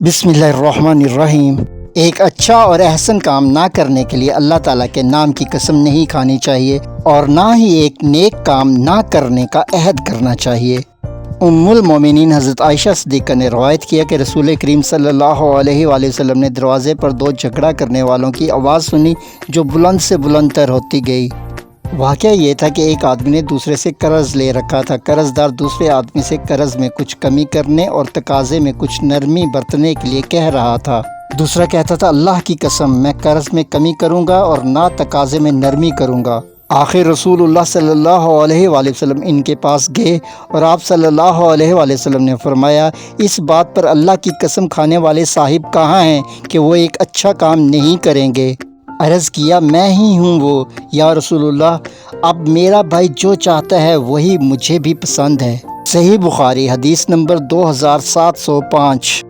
बिस्मिल्लाहिर्रहमानिर्रहीम। एक अच्छा और अहसन काम ना करने के लिए अल्लाह ताला के नाम की कसम नहीं खानी चाहिए और ना ही एक नेक काम ना करने का अहद करना चाहिए। उम्मुल मोमिनीन हज़रत आयशा सिद्दीक़ा ने रवायत किया कि रसूल करीम सल्लल्लाहु अलैहि वसल्लम ने दरवाज़े पर दो झगड़ा करने वालों की आवाज़ सुनी जो बुलंद से बुलंद तर होती गई। वाक़या ये था कि एक आदमी ने दूसरे से कर्ज़ ले रखा था। कर्ज़दार दूसरे आदमी से कर्ज़ में कुछ कमी करने और तकाज़े में कुछ नरमी बरतने के लिए कह रहा था। दूसरा कहता था, अल्लाह की कसम मैं कर्ज़ में कमी करूँगा और ना तकाज़े में नरमी करूँगा। आखिर रसूलुल्लाह सल्लल्लाहु अलैहि वसल्लम इनके पास गए और आप सल्लल्लाहु अलैहि वसल्लम ने फरमाया, इस बात पर अल्लाह की कसम खाने वाले साहिब कहाँ हैं कि वो एक अच्छा काम नहीं करेंगे। अर्ज़ किया, मैं ही हूँ वो या रसूलुल्लाह। अब मेरा भाई जो चाहता है वही मुझे भी पसंद है। सही बुखारी हदीस नंबर 2705।